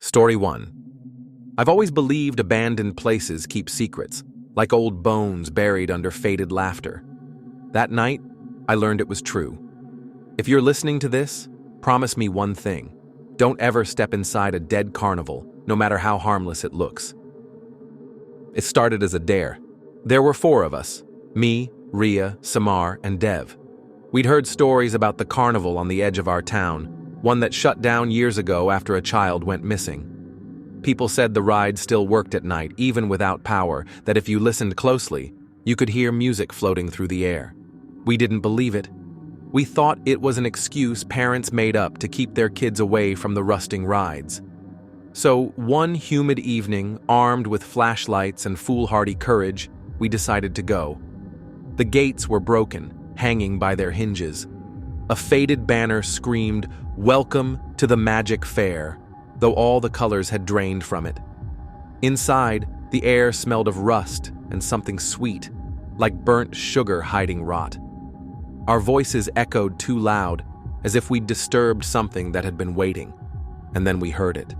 Story 1. I've always believed abandoned places keep secrets, like old bones buried under faded laughter. That night, I learned it was true. If you're listening to this, promise me one thing. Don't ever step inside a dead carnival, no matter how harmless it looks. It started as a dare. There were 4 of us: me, Ria, Samar, and Dev. We'd heard stories about the carnival on the edge of our town, one that shut down years ago after a child went missing. People said the ride still worked at night, even without power, that if you listened closely, you could hear music floating through the air. We didn't believe it. We thought it was an excuse parents made up to keep their kids away from the rusting rides. So one humid evening, armed with flashlights and foolhardy courage, we decided to go. The gates were broken, hanging by their hinges. A faded banner screamed, "Welcome to the Magic Fair," though all the colors had drained from it. Inside, the air smelled of rust and something sweet, like burnt sugar hiding rot. Our voices echoed too loud, as if we'd disturbed something that had been waiting, and then we heard it.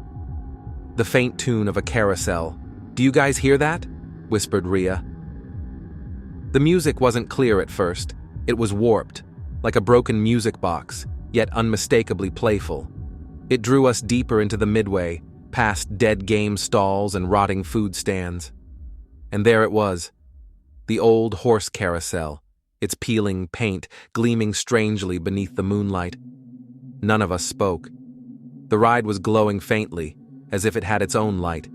The faint tune of a carousel. "Do you guys hear that?" whispered Ria. The music wasn't clear at first. It was warped, like a broken music box, yet unmistakably playful. It drew us deeper into the midway, past dead game stalls and rotting food stands. And there it was, the old horse carousel, its peeling paint gleaming strangely beneath the moonlight. None of us spoke. The ride was glowing faintly, as if it had its own light.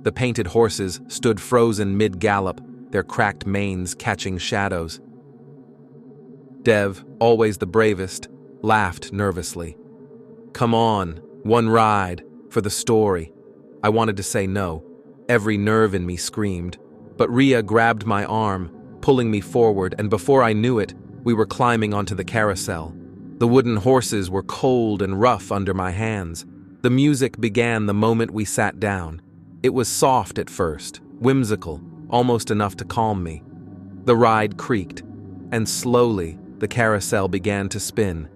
The painted horses stood frozen mid-gallop, their cracked manes catching shadows. Dev, always the bravest, laughed nervously. "Come on, one ride, for the story." I wanted to say no. Every nerve in me screamed. But Ria grabbed my arm, pulling me forward, and before I knew it, we were climbing onto the carousel. The wooden horses were cold and rough under my hands. The music began the moment we sat down. It was soft at first, whimsical, almost enough to calm me. The ride creaked, and slowly, the carousel began to spin.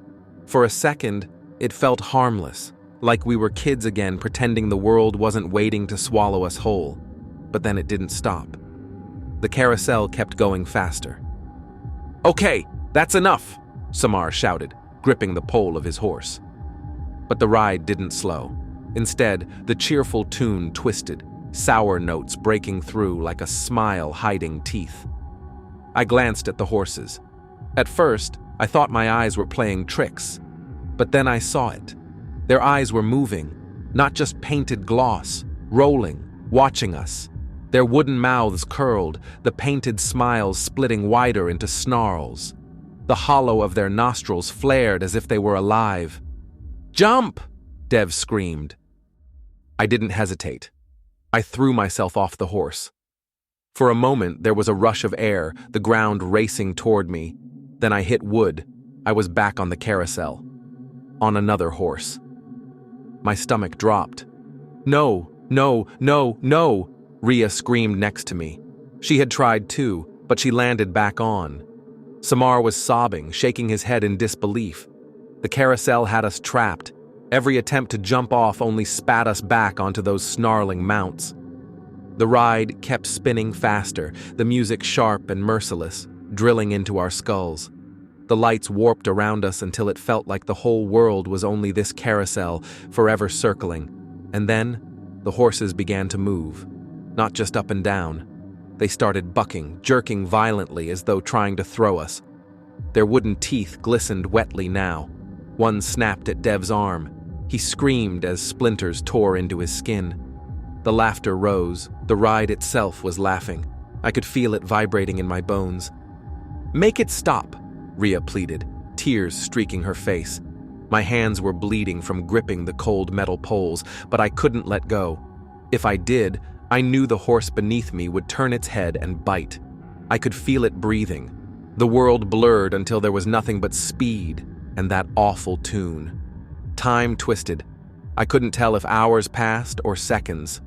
For a second, it felt harmless, like we were kids again pretending the world wasn't waiting to swallow us whole. But then it didn't stop. The carousel kept going faster. "Okay, that's enough," Samar shouted, gripping the pole of his horse. But the ride didn't slow. Instead, the cheerful tune twisted, sour notes breaking through like a smile hiding teeth. I glanced at the horses. At first, I thought my eyes were playing tricks. But then I saw it. Their eyes were moving, not just painted gloss, rolling, watching us. Their wooden mouths curled, the painted smiles splitting wider into snarls. The hollow of their nostrils flared as if they were alive. "Jump!" Dev screamed. I didn't hesitate. I threw myself off the horse. For a moment, there was a rush of air, the ground racing toward me. Then I hit wood. I was back on the carousel. On another horse. My stomach dropped. "No, no, no, no!" Ria screamed next to me. She had tried too, but she landed back on. Samar was sobbing, shaking his head in disbelief. The carousel had us trapped. Every attempt to jump off only spat us back onto those snarling mounts. The ride kept spinning faster, the music sharp and merciless, drilling into our skulls. The lights warped around us until it felt like the whole world was only this carousel, forever circling. And then, the horses began to move. Not just up and down. They started bucking, jerking violently as though trying to throw us. Their wooden teeth glistened wetly now. One snapped at Dev's arm. He screamed as splinters tore into his skin. The laughter rose. The ride itself was laughing. I could feel it vibrating in my bones. "Make it stop," Ria pleaded, tears streaking her face. My hands were bleeding from gripping the cold metal poles, but I couldn't let go. If I did, I knew the horse beneath me would turn its head and bite. I could feel it breathing. The world blurred until there was nothing but speed and that awful tune. Time twisted. I couldn't tell if hours passed or seconds.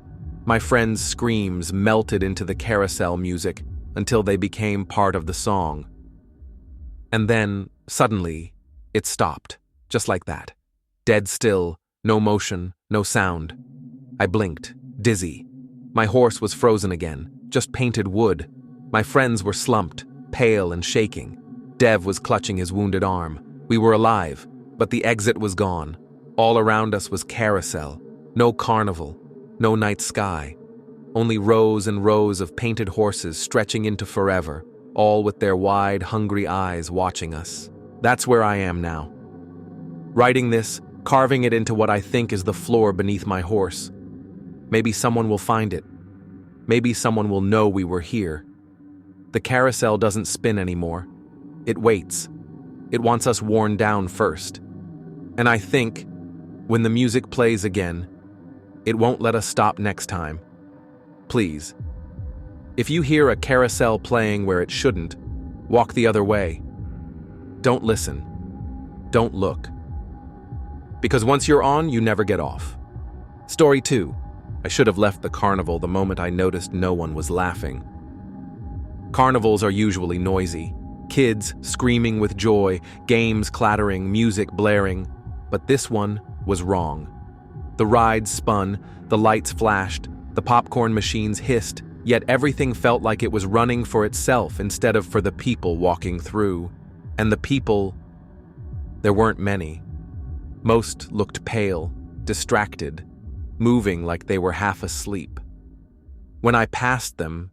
My friends' screams melted into the carousel music until they became part of the song. And then, suddenly, it stopped, just like that. Dead still, no motion, no sound. I blinked, dizzy. My horse was frozen again, just painted wood. My friends were slumped, pale and shaking. Dev was clutching his wounded arm. We were alive, but the exit was gone. All around us was carousel. No carnival, no night sky. Only rows and rows of painted horses stretching into forever, all with their wide, hungry eyes watching us. That's where I am now. Writing this, carving it into what I think is the floor beneath my horse. Maybe someone will find it. Maybe someone will know we were here. The carousel doesn't spin anymore. It waits. It wants us worn down first. And I think, when the music plays again, it won't let us stop next time. Please. If you hear a carousel playing where it shouldn't, walk the other way. Don't listen. Don't look. Because once you're on, you never get off. Story 2. I should have left the carnival the moment I noticed no one was laughing. Carnivals are usually noisy. Kids screaming with joy, games clattering, music blaring. But this one was wrong. The ride spun, the lights flashed, the popcorn machines hissed, yet everything felt like it was running for itself instead of for the people walking through. And the people, there weren't many. Most looked pale, distracted, moving like they were half asleep. When I passed them,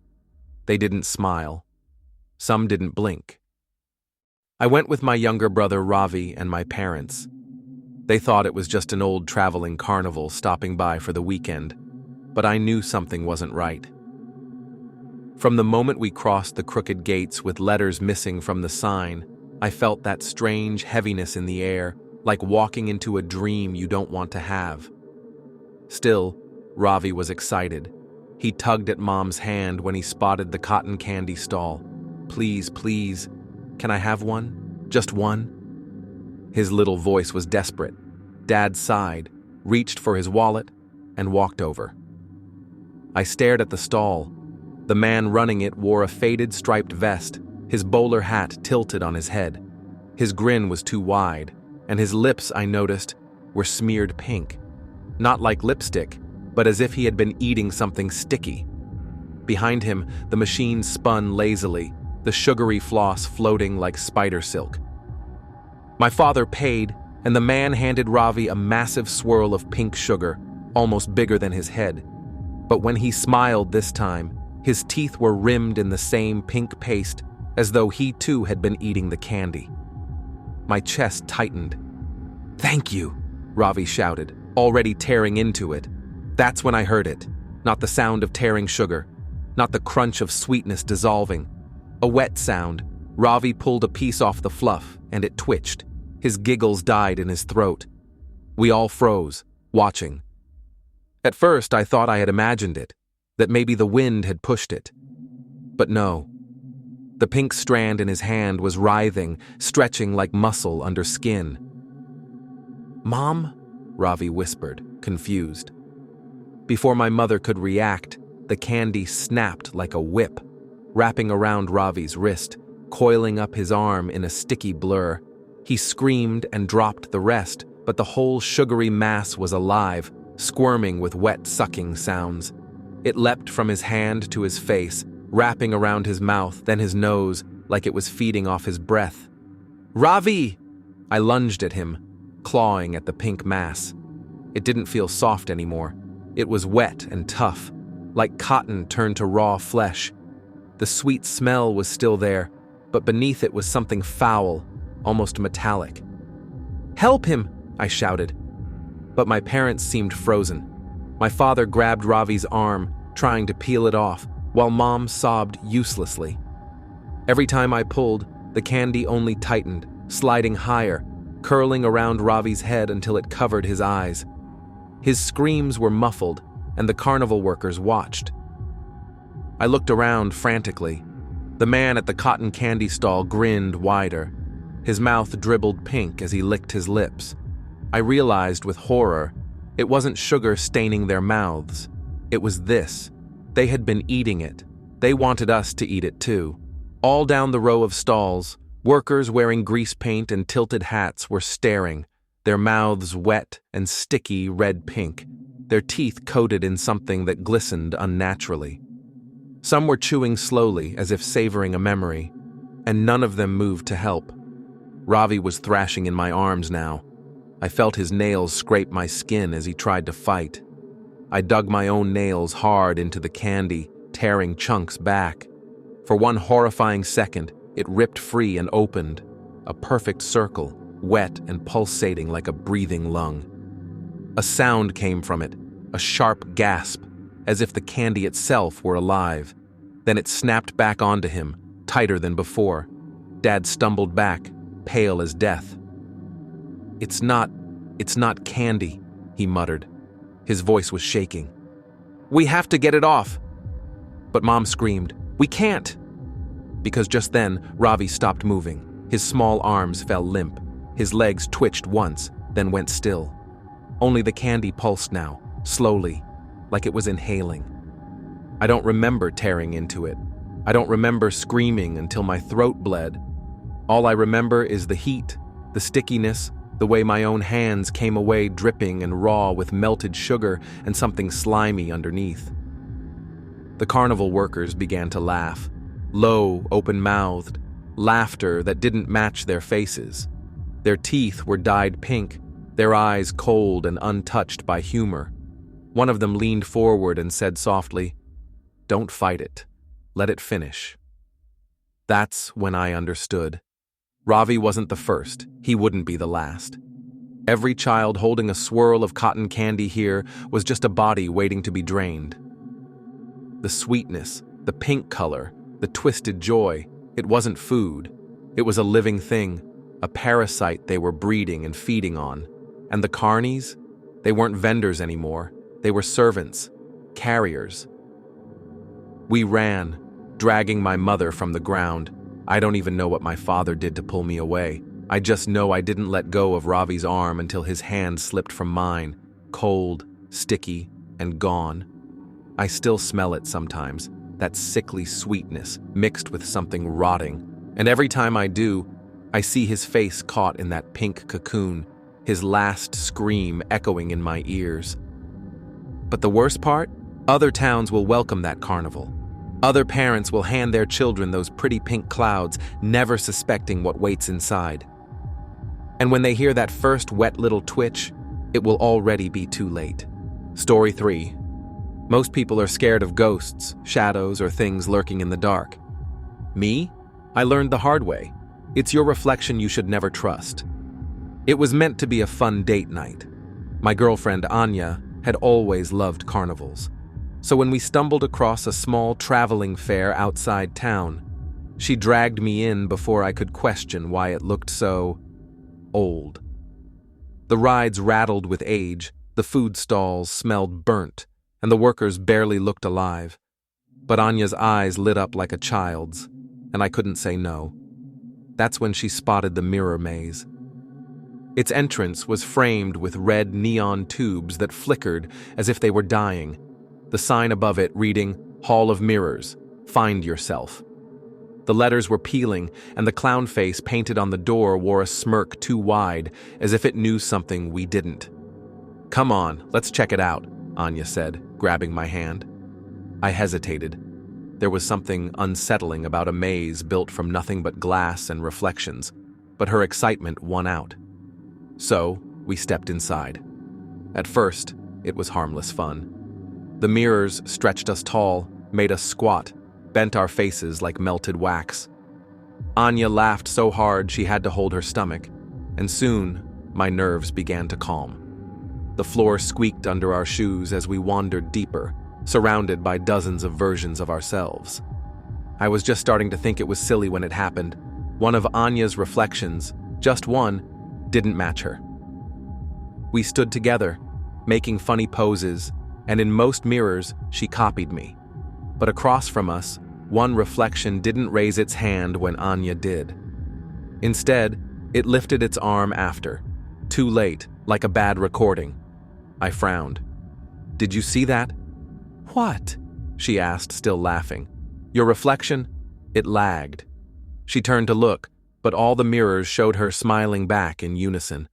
they didn't smile. Some didn't blink. I went with my younger brother Ravi and my parents. They thought it was just an old traveling carnival stopping by for the weekend, but I knew something wasn't right. From the moment we crossed the crooked gates with letters missing from the sign, I felt that strange heaviness in the air, like walking into a dream you don't want to have. Still, Ravi was excited. He tugged at Mom's hand when he spotted the cotton candy stall. Please, please, can I have one? Just one? His little voice was desperate. Dad sighed, reached for his wallet, and walked over. I stared at the stall. The man running it wore a faded striped vest, his bowler hat tilted on his head. His grin was too wide, and his lips, I noticed, were smeared pink. Not like lipstick, but as if he had been eating something sticky. Behind him, the machine spun lazily, the sugary floss floating like spider silk. My father paid, and the man handed Ravi a massive swirl of pink sugar, almost bigger than his head. But when he smiled this time, his teeth were rimmed in the same pink paste, as though he too had been eating the candy. My chest tightened. "Thank you," Ravi shouted, already tearing into it. That's when I heard it, not the sound of tearing sugar, not the crunch of sweetness dissolving. A wet sound. Ravi pulled a piece off the fluff, and it twitched. His giggles died in his throat. We all froze, watching. At first, I thought I had imagined it, that maybe the wind had pushed it. But no. The pink strand in his hand was writhing, stretching like muscle under skin. "Mom?" Ravi whispered, confused. Before my mother could react, the candy snapped like a whip, wrapping around Ravi's wrist, coiling up his arm in a sticky blur. He screamed and dropped the rest, but the whole sugary mass was alive, squirming with wet sucking sounds. It leapt from his hand to his face, wrapping around his mouth, then his nose, like it was feeding off his breath. "Ravi!" I lunged at him, clawing at the pink mass. It didn't feel soft anymore. It was wet and tough, like cotton turned to raw flesh. The sweet smell was still there, but beneath it was something foul, almost metallic. "Help him!" I shouted. But my parents seemed frozen. My father grabbed Ravi's arm, trying to peel it off, while Mom sobbed uselessly. Every time I pulled, the candy only tightened, sliding higher, curling around Ravi's head until it covered his eyes. His screams were muffled, and the carnival workers watched. I looked around frantically. The man at the cotton candy stall grinned wider. His mouth dribbled pink as he licked his lips. I realized with horror, it wasn't sugar staining their mouths. It was this. They had been eating it. They wanted us to eat it too. All down the row of stalls, workers wearing grease paint and tilted hats were staring, their mouths wet and sticky red-pink. their teeth coated in something that glistened unnaturally. Some were chewing slowly as if savoring a memory, and none of them moved to help. Ravi was thrashing in my arms now. I felt his nails scrape my skin as he tried to fight. I dug my own nails hard into the candy, tearing chunks back. For one horrifying second, it ripped free and opened, a perfect circle, wet and pulsating like a breathing lung. A sound came from it, a sharp gasp, as if the candy itself were alive. Then it snapped back onto him, tighter than before. Dad stumbled back, pale as death. It's not candy," he muttered. His voice was shaking. "We have to get it off." But Mom screamed, "We can't!" Because just then, Ravi stopped moving. His small arms fell limp. His legs twitched once, then went still. Only the candy pulsed now, slowly, like it was inhaling. I don't remember tearing into it. I don't remember screaming until my throat bled. All I remember is the heat, the stickiness, the way my own hands came away dripping and raw with melted sugar and something slimy underneath. The carnival workers began to laugh, low, open-mouthed, laughter that didn't match their faces. Their teeth were dyed pink, their eyes cold and untouched by humor. One of them leaned forward and said softly, "Don't fight it. Let it finish." That's when I understood. Ravi wasn't the first. He wouldn't be the last. Every child holding a swirl of cotton candy here was just a body waiting to be drained. The sweetness, the pink color, the twisted joy, it wasn't food. It was a living thing, a parasite they were breeding and feeding on. And the carnies? They weren't vendors anymore. They were servants, carriers. We ran, dragging my mother from the ground. I don't even know what my father did to pull me away. I just know I didn't let go of Ravi's arm until his hand slipped from mine, cold, sticky, and gone. I still smell it sometimes, that sickly sweetness mixed with something rotting. And every time I do, I see his face caught in that pink cocoon, his last scream echoing in my ears. But the worst part? Other towns will welcome that carnival. Other parents will hand their children those pretty pink clouds, never suspecting what waits inside. And when they hear that first wet little twitch, it will already be too late. Story 3. Most people are scared of ghosts, shadows, or things lurking in the dark. Me? I learned the hard way. It's your reflection you should never trust. It was meant to be a fun date night. My girlfriend, Anya, had always loved carnivals. So when we stumbled across a small traveling fair outside town, she dragged me in before I could question why it looked so old. The rides rattled with age, the food stalls smelled burnt, and the workers barely looked alive. But Anya's eyes lit up like a child's, and I couldn't say no. That's when she spotted the mirror maze. Its entrance was framed with red neon tubes that flickered as if they were dying. The sign above it reading, "Hall of Mirrors, find yourself." The letters were peeling, and the clown face painted on the door wore a smirk too wide, as if it knew something we didn't. "Come on, let's check it out," Anya said, grabbing my hand. I hesitated. There was something unsettling about a maze built from nothing but glass and reflections, but her excitement won out. So, we stepped inside. At first, it was harmless fun. The mirrors stretched us tall, made us squat, bent our faces like melted wax. Anya laughed so hard she had to hold her stomach, and soon my nerves began to calm. The floor squeaked under our shoes as we wandered deeper, surrounded by dozens of versions of ourselves. I was just starting to think it was silly when it happened. One of Anya's reflections, just one, didn't match her. We stood together, making funny poses, and in most mirrors, she copied me. But across from us, one reflection didn't raise its hand when Anya did. Instead, it lifted its arm after. Too late, like a bad recording. I frowned. "Did you see that?" "What?" she asked, still laughing. "Your reflection?" It lagged. She turned to look, but all the mirrors showed her smiling back in unison.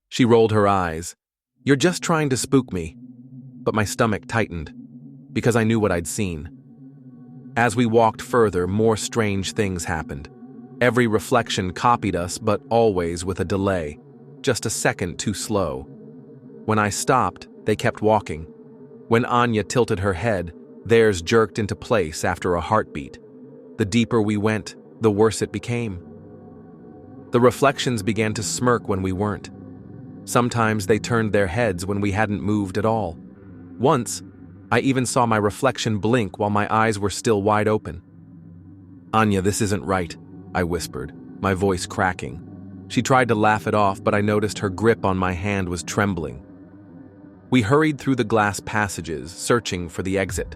She rolled her eyes. "You're just trying to spook me." but my stomach tightened, because I knew what I'd seen. As we walked further, more strange things happened. Every reflection copied us, but always with a delay, just a second too slow. When I stopped, they kept walking. When Anya tilted her head, theirs jerked into place after a heartbeat. The deeper we went, the worse it became. The reflections began to smirk when we weren't. Sometimes they turned their heads when we hadn't moved at all. Once, I even saw my reflection blink while my eyes were still wide open. "Anya, this isn't right," I whispered, my voice cracking. She tried to laugh it off, but I noticed her grip on my hand was trembling. We hurried through the glass passages, searching for the exit.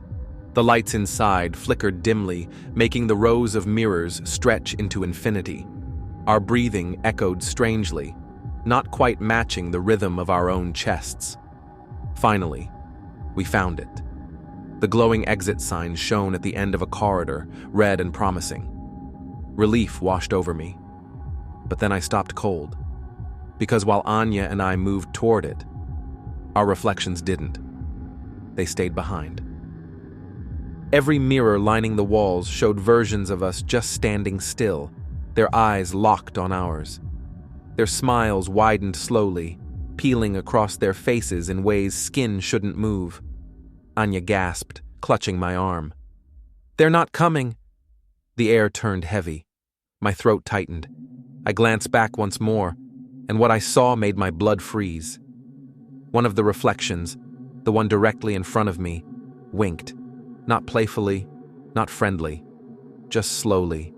The lights inside flickered dimly, making the rows of mirrors stretch into infinity. Our breathing echoed strangely, not quite matching the rhythm of our own chests. Finally, we found it. The glowing exit sign shone at the end of a corridor, red and promising. Relief washed over me. But then I stopped cold, because while Anya and I moved toward it, our reflections didn't. They stayed behind. Every mirror lining the walls showed versions of us just standing still, their eyes locked on ours. Their smiles widened slowly, peeling across their faces in ways skin shouldn't move. Anya gasped, clutching my arm. "They're not coming!" The air turned heavy. My throat tightened. I glanced back once more, and what I saw made my blood freeze. One of the reflections, the one directly in front of me, winked. Not playfully, not friendly, just slowly,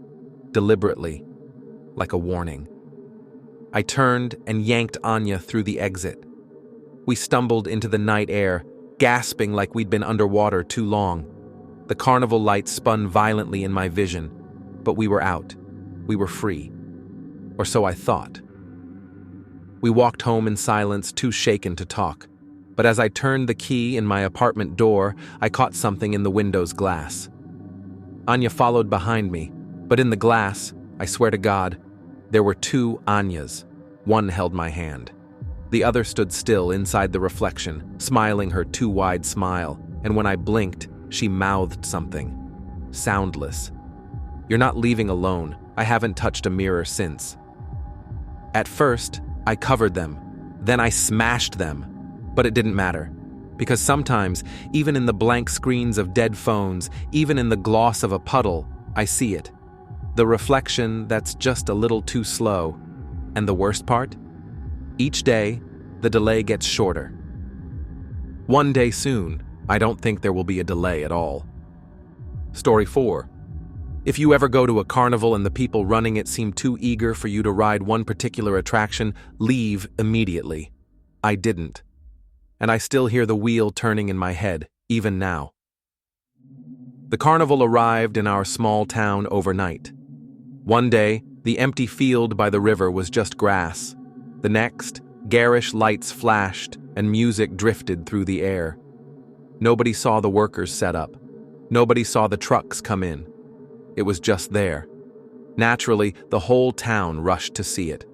deliberately, like a warning. I turned and yanked Anya through the exit. We stumbled into the night air, gasping like we'd been underwater too long. The carnival lights spun violently in my vision, but we were out. We were free. Or so I thought. We walked home in silence, too shaken to talk. But as I turned the key in my apartment door, I caught something in the window's glass. Anya followed behind me, but in the glass, I swear to God, there were two Anyas. One held my hand. The other stood still inside the reflection, smiling her too wide smile, and when I blinked, she mouthed something. Soundless. "You're not leaving alone. I haven't touched a mirror since." At first, I covered them. Then I smashed them. But it didn't matter. Because sometimes, even in the blank screens of dead phones, even in the gloss of a puddle, I see it. The reflection that's just a little too slow. And the worst part? Each day, the delay gets shorter. One day soon, I don't think there will be a delay at all. Story 4. If you ever go to a carnival and the people running it seem too eager for you to ride one particular attraction, leave immediately. I didn't. And I still hear the wheel turning in my head, even now. The carnival arrived in our small town overnight. One day, the empty field by the river was just grass. The next, garish lights flashed and music drifted through the air. Nobody saw the workers set up. Nobody saw the trucks come in. It was just there. Naturally, the whole town rushed to see it.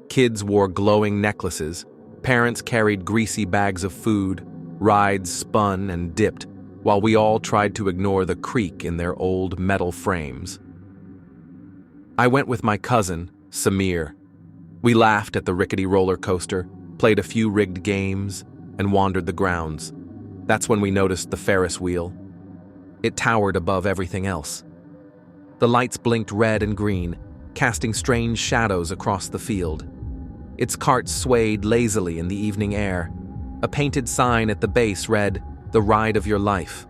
Kids wore glowing necklaces. Parents carried greasy bags of food. Rides spun and dipped, while we all tried to ignore the creak in their old metal frames. I went with my cousin, Samir. We laughed at the rickety roller coaster, played a few rigged games, and wandered the grounds. That's when we noticed the Ferris wheel. It towered above everything else. The lights blinked red and green, casting strange shadows across the field. Its cart swayed lazily in the evening air. A painted sign at the base read, "The Ride of Your Life."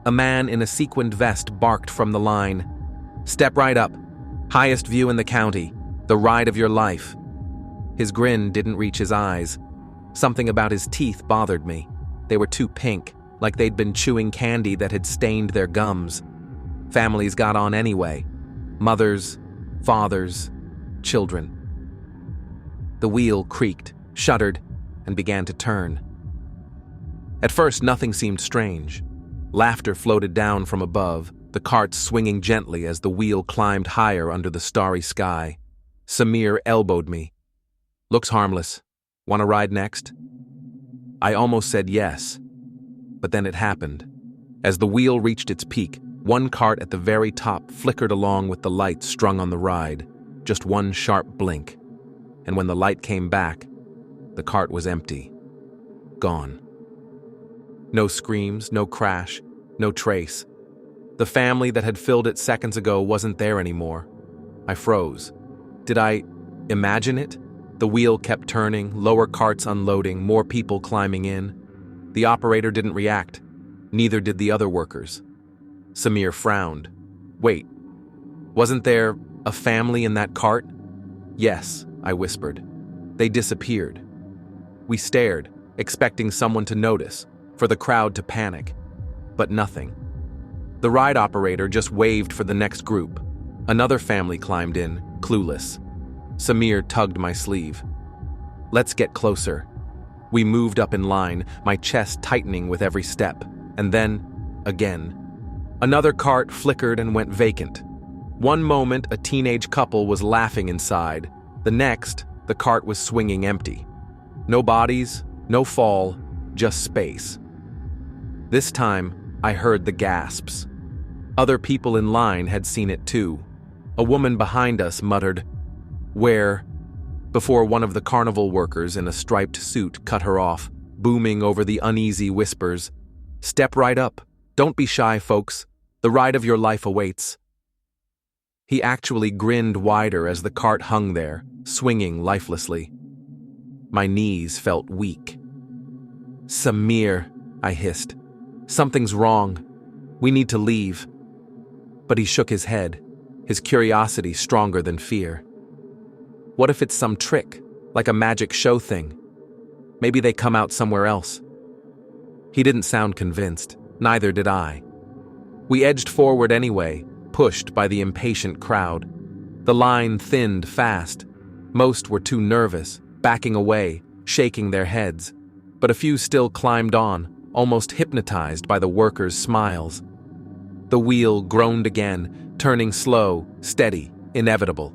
A man in a sequined vest barked from the line, "Step right up. Highest view in the county. The ride of your life." His grin didn't reach his eyes. Something about his teeth bothered me. They were too pink, like they'd been chewing candy that had stained their gums. Families got on anyway. Mothers, fathers, children. The wheel creaked, shuddered, and began to turn. At first, nothing seemed strange. Laughter floated down from above, the cart swinging gently as the wheel climbed higher under the starry sky. Samir elbowed me. "Looks harmless. Want to ride next?" I almost said yes, But then it happened. As the wheel reached its peak, one cart at the very top flickered along with the light strung on the ride, just one sharp blink. And when the light came back, the cart was empty. Gone. No screams, no crash, no trace. The family that had filled it seconds ago wasn't there anymore. I froze. Did I imagine it? The wheel kept turning, lower carts unloading, more people climbing in. The operator didn't react. Neither did the other workers. Samir frowned. Wait, wasn't there a family in that cart? Yes, I whispered. They disappeared. We stared, expecting someone to notice, for the crowd to panic. But nothing. The ride operator just waved for the next group. Another family climbed in, clueless. Samir tugged my sleeve. Let's get closer. We moved up in line, my chest tightening with every step. And then, again. Another cart flickered and went vacant. One moment, a teenage couple was laughing inside. The next, the cart was swinging empty. No bodies, no fall, just space. This time, I heard the gasps. Other people in line had seen it too. A woman behind us muttered, "Where?" before one of the carnival workers in a striped suit cut her off, booming over the uneasy whispers. "Step right up. Don't be shy, folks. The ride of your life awaits." He actually grinned wider as the cart hung there, swinging lifelessly. My knees felt weak. "Samir," I hissed. "Something's wrong. We need to leave." But he shook his head, his curiosity stronger than fear. What if it's some trick, like a magic show thing? Maybe they come out somewhere else. He didn't sound convinced, neither did I. We edged forward anyway, pushed by the impatient crowd. The line thinned fast. Most were too nervous, backing away, shaking their heads. But a few still climbed on, almost hypnotized by the workers' smiles. The wheel groaned again, turning slow, steady, inevitable.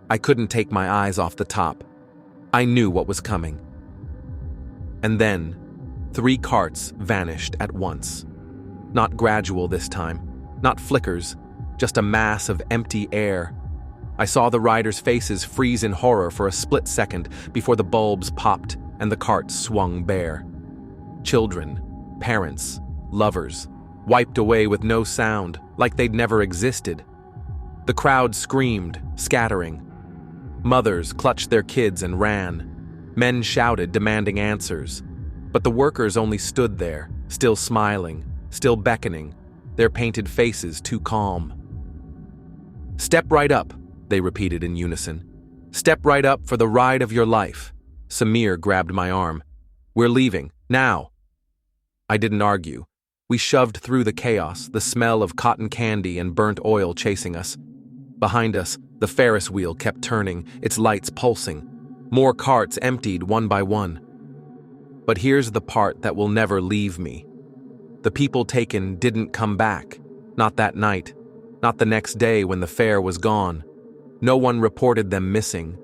I couldn't take my eyes off the top. I knew what was coming. And then, 3 carts vanished at once. Not gradual this time, not flickers, just a mass of empty air. I saw the riders' faces freeze in horror for a split second before the bulbs popped and the carts swung bare. Children, parents, lovers, wiped away with no sound, like they'd never existed. The crowd screamed, scattering. Mothers clutched their kids and ran. Men shouted, demanding answers. But the workers only stood there, still smiling, still beckoning, their painted faces too calm. "Step right up," they repeated in unison. "Step right up for the ride of your life." Samir grabbed my arm. "We're leaving, now." I didn't argue. We shoved through the chaos, the smell of cotton candy and burnt oil chasing us. Behind us, the Ferris wheel kept turning, its lights pulsing. More carts emptied one by one. But here's the part that will never leave me. The people taken didn't come back. Not that night. Not the next day when the fair was gone. No one reported them missing.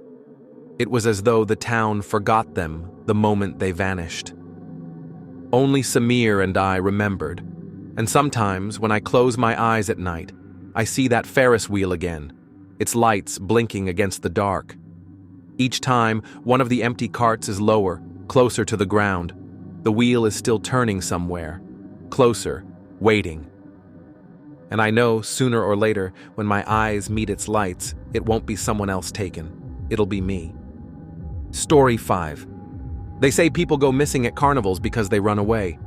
It was as though the town forgot them the moment they vanished. Only Samir and I remembered. And sometimes, when I close my eyes at night, I see that Ferris wheel again, its lights blinking against the dark. Each time, one of the empty carts is lower, closer to the ground. The wheel is still turning somewhere. Closer, waiting. And I know, sooner or later, when my eyes meet its lights, it won't be someone else taken. It'll be me. Story 5. They say people go missing at carnivals because they run away.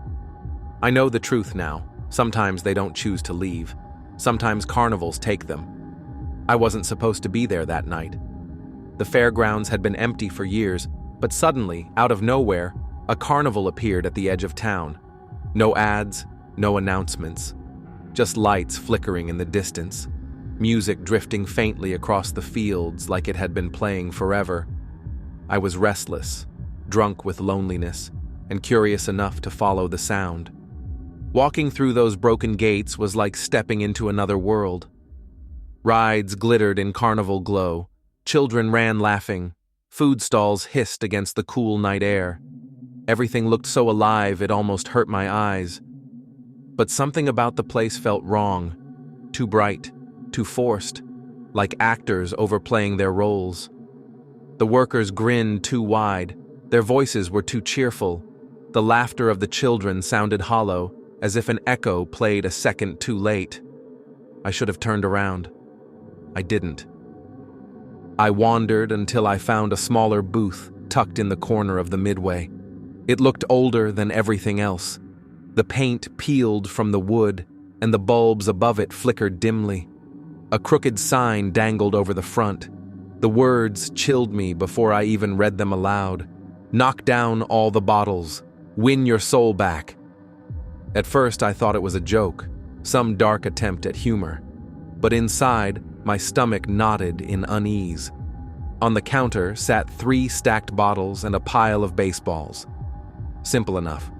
I know the truth now. Sometimes they don't choose to leave. Sometimes carnivals take them. I wasn't supposed to be there that night. The fairgrounds had been empty for years, but suddenly, out of nowhere, a carnival appeared at the edge of town. No ads, no announcements. Just lights flickering in the distance. Music drifting faintly across the fields like it had been playing forever. I was restless, drunk with loneliness, and curious enough to follow the sound. Walking through those broken gates was like stepping into another world. Rides glittered in carnival glow. Children ran laughing. Food stalls hissed against the cool night air. Everything looked so alive it almost hurt my eyes. But something about the place felt wrong. Too bright, too forced, like actors overplaying their roles. The workers grinned too wide, their voices were too cheerful. The laughter of the children sounded hollow, as if an echo played a second too late. I should have turned around. I didn't. I wandered until I found a smaller booth tucked in the corner of the midway. It looked older than everything else. The paint peeled from the wood, and the bulbs above it flickered dimly. A crooked sign dangled over the front. The words chilled me before I even read them aloud. Knock down all the bottles. Win your soul back. At first I thought it was a joke, some dark attempt at humor. But inside, my stomach knotted in unease. On the counter sat 3 stacked bottles and a pile of baseballs. Simple enough.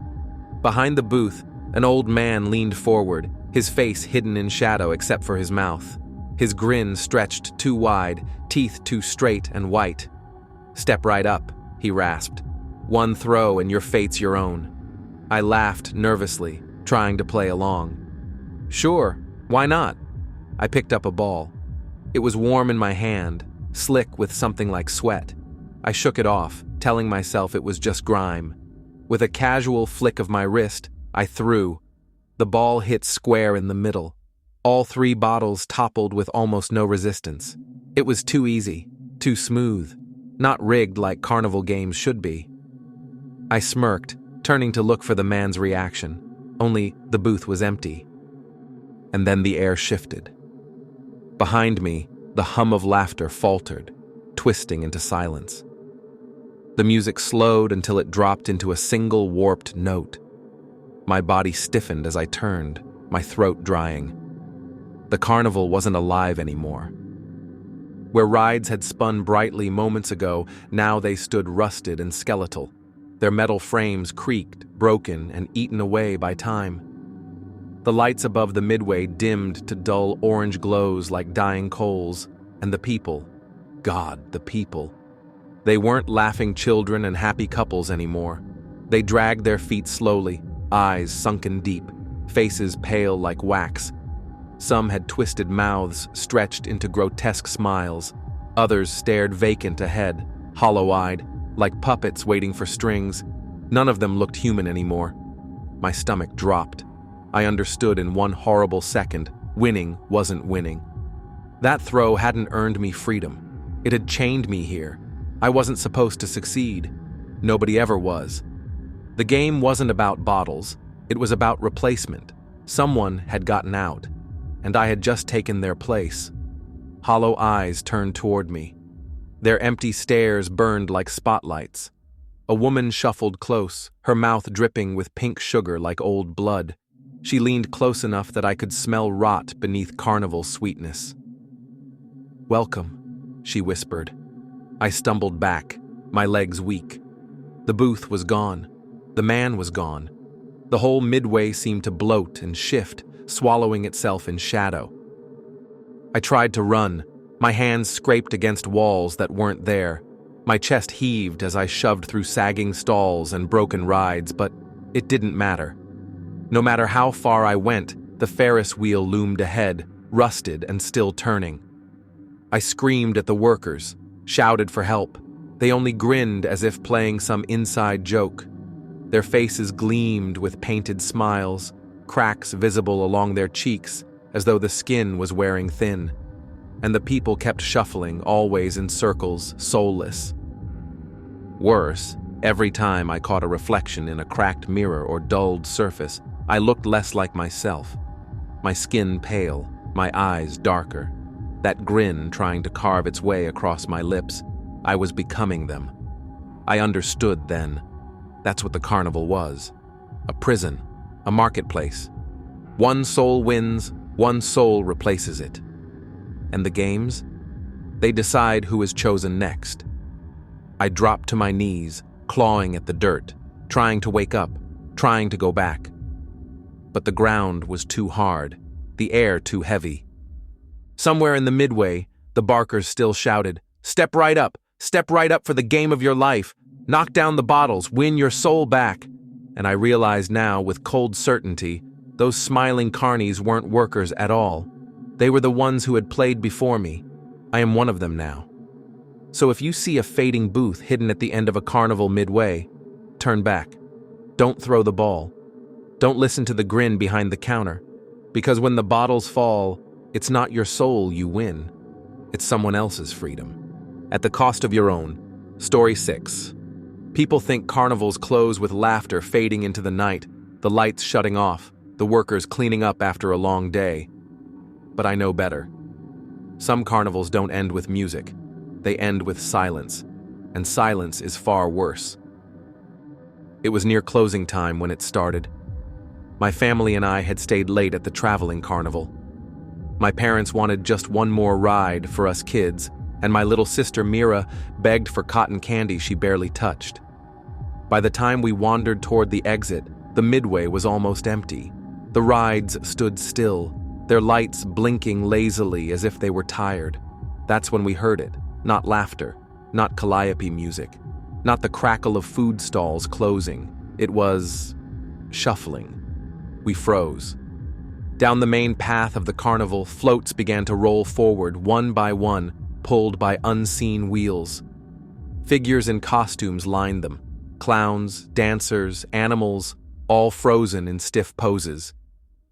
Behind the booth, an old man leaned forward, his face hidden in shadow except for his mouth. His grin stretched too wide, teeth too straight and white. "Step right up," he rasped. "One throw and your fate's your own." I laughed nervously, trying to play along. "Sure, why not?" I picked up a ball. It was warm in my hand, slick with something like sweat. I shook it off, telling myself it was just grime. With a casual flick of my wrist, I threw. The ball hit square in the middle. All 3 bottles toppled with almost no resistance. It was too easy, too smooth, not rigged like carnival games should be. I smirked, turning to look for the man's reaction, only the booth was empty. And then the air shifted. Behind me, the hum of laughter faltered, twisting into silence. The music slowed until it dropped into a single warped note. My body stiffened as I turned, my throat drying. The carnival wasn't alive anymore. Where rides had spun brightly moments ago, now they stood rusted and skeletal. Their metal frames creaked, broken, and eaten away by time. The lights above the midway dimmed to dull orange glows like dying coals, and the people, God, the people. They weren't laughing children and happy couples anymore. They dragged their feet slowly, eyes sunken deep, faces pale like wax. Some had twisted mouths stretched into grotesque smiles. Others stared vacant ahead, hollow-eyed, like puppets waiting for strings. None of them looked human anymore. My stomach dropped. I understood in one horrible second, winning wasn't winning. That throw hadn't earned me freedom. It had chained me here. I wasn't supposed to succeed. Nobody ever was. The game wasn't about bottles. It was about replacement. Someone had gotten out, and I had just taken their place. Hollow eyes turned toward me. Their empty stares burned like spotlights. A woman shuffled close, her mouth dripping with pink sugar like old blood. She leaned close enough that I could smell rot beneath carnival sweetness. "Welcome," she whispered. I stumbled back, my legs weak. The booth was gone. The man was gone. The whole midway seemed to bloat and shift, swallowing itself in shadow. I tried to run. My hands scraped against walls that weren't there. My chest heaved as I shoved through sagging stalls and broken rides, but it didn't matter. No matter how far I went, the Ferris wheel loomed ahead, rusted and still turning. I screamed at the workers, shouted for help. They only grinned as if playing some inside joke. Their faces gleamed with painted smiles, cracks visible along their cheeks as though the skin was wearing thin. And the people kept shuffling, always in circles, soulless. Worse, every time I caught a reflection in a cracked mirror or dulled surface, I looked less like myself. My skin pale, my eyes darker. That grin trying to carve its way across my lips. I was becoming them. I understood then. That's what the carnival was. A prison, a marketplace. One soul wins, one soul replaces it. And the games? They decide who is chosen next. I dropped to my knees, clawing at the dirt, trying to wake up, trying to go back. But the ground was too hard, the air too heavy. Somewhere in the midway, the barkers still shouted, step right up for the game of your life, knock down the bottles, win your soul back." And I realized now with cold certainty, Those smiling carnies weren't workers at all. They were the ones who had played before me. I am one of them now. So if you see a fading booth hidden at the end of a carnival midway, turn back. Don't throw the ball. Don't listen to the grin behind the counter, because when the bottles fall, it's not your soul you win. It's someone else's freedom. At the cost of your own. Story 6. People think carnivals close with laughter fading into the night, the lights shutting off, the workers cleaning up after a long day. But I know better. Some carnivals don't end with music. They end with silence, and silence is far worse. It was near closing time when it started. My family and I had stayed late at the traveling carnival. My parents wanted just one more ride for us kids, and my little sister Mira begged for cotton candy she barely touched. By the time we wandered toward the exit, the midway was almost empty. The rides stood still, their lights blinking lazily as if they were tired. That's when we heard it. Not laughter, not calliope music, not the crackle of food stalls closing. It was shuffling. We froze. Down the main path of the carnival, floats began to roll forward one by one, pulled by unseen wheels. Figures in costumes lined them. Clowns, dancers, animals, all frozen in stiff poses.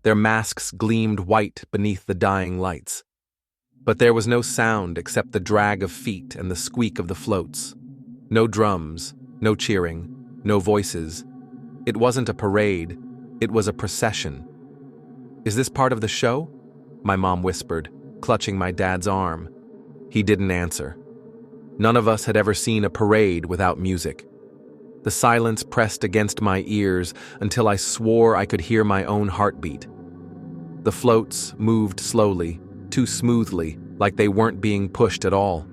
Their masks gleamed white beneath the dying lights. But there was no sound except the drag of feet and the squeak of the floats. No drums, no cheering, no voices. It wasn't a parade, it was a procession. "Is this part of the show?" my mom whispered, clutching my dad's arm. He didn't answer. None of us had ever seen a parade without music. The silence pressed against my ears until I swore I could hear my own heartbeat. The floats moved slowly, too smoothly, like they weren't being pushed at all.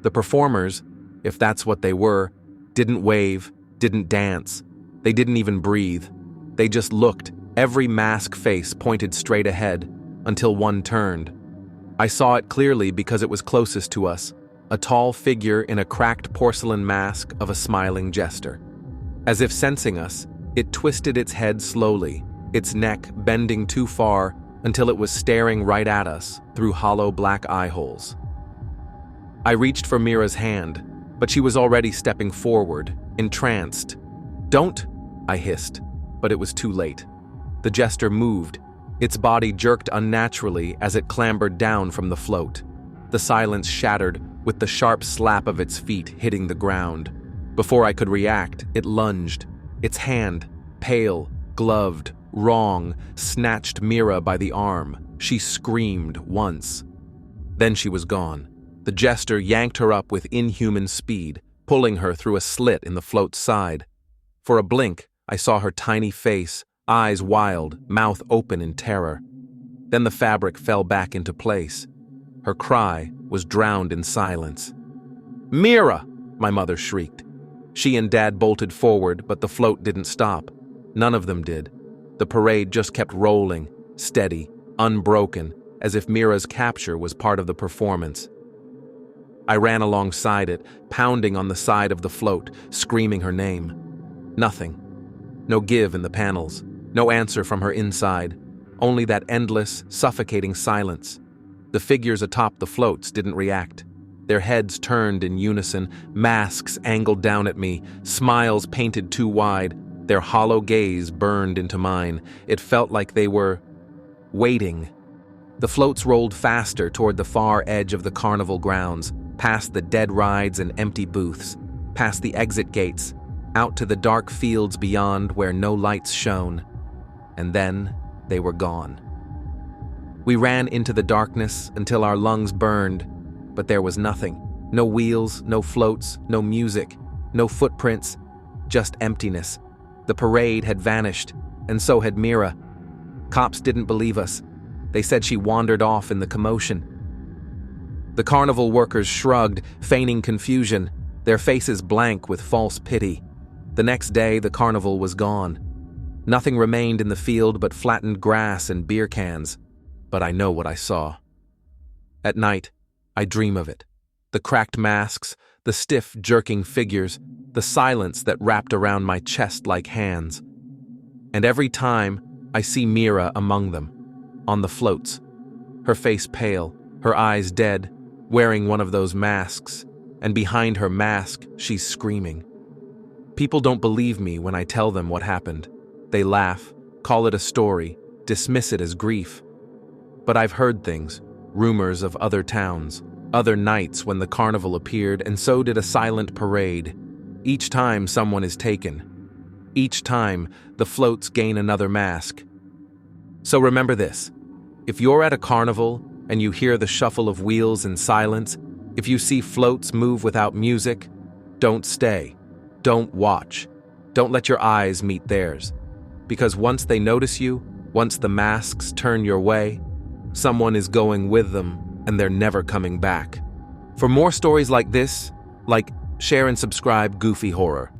The performers, if that's what they were, didn't wave, didn't dance. They didn't even breathe. They just looked, every mask face pointed straight ahead, until one turned. I saw it clearly because it was closest to us, a tall figure in a cracked porcelain mask of a smiling jester. As if sensing us, it twisted its head slowly, its neck bending too far until it was staring right at us through hollow black eye holes. I reached for Mira's hand, but she was already stepping forward, entranced. "Don't!" I hissed, but it was too late. The jester moved. Its body jerked unnaturally as it clambered down from the float. The silence shattered with the sharp slap of its feet hitting the ground. Before I could react, it lunged. Its hand, pale, gloved, wrong, snatched Mira by the arm. She screamed once. Then she was gone. The jester yanked her up with inhuman speed, pulling her through a slit in the float's side. For a blink, I saw her tiny face, eyes wild, mouth open in terror. Then the fabric fell back into place. Her cry was drowned in silence. "Mira!" my mother shrieked. She and Dad bolted forward, but the float didn't stop. None of them did. The parade just kept rolling, steady, unbroken, as if Mira's capture was part of the performance. I ran alongside it, pounding on the side of the float, screaming her name. Nothing. No give in the panels. No answer from her inside. Only that endless, suffocating silence. The figures atop the floats didn't react. Their heads turned in unison, masks angled down at me, smiles painted too wide. Their hollow gaze burned into mine. It felt like they were waiting. The floats rolled faster toward the far edge of the carnival grounds, past the dead rides and empty booths, past the exit gates, out to the dark fields beyond where no lights shone. And then they were gone. We ran into the darkness until our lungs burned, but there was nothing. No wheels, no floats, no music, no footprints, just emptiness. The parade had vanished, and so had Mira. Cops didn't believe us. They said she wandered off in the commotion. The carnival workers shrugged, feigning confusion, their faces blank with false pity. The next day, the carnival was gone. Nothing remained in the field but flattened grass and beer cans. But I know what I saw. At night, I dream of it. The cracked masks, the stiff, jerking figures, the silence that wrapped around my chest like hands. And every time, I see Mira among them, on the floats. Her face pale, her eyes dead, wearing one of those masks, and behind her mask, she's screaming. People don't believe me when I tell them what happened. They laugh, call it a story, dismiss it as grief. But I've heard things, rumors of other towns, other nights when the carnival appeared, and so did a silent parade. Each time someone is taken. Each time the floats gain another mask. So remember this. If you're at a carnival and you hear the shuffle of wheels in silence, if you see floats move without music, don't stay. Don't watch. Don't let your eyes meet theirs. Because once they notice you, once the masks turn your way, someone is going with them and they're never coming back. For more stories like this, share and subscribe Goofy Horror.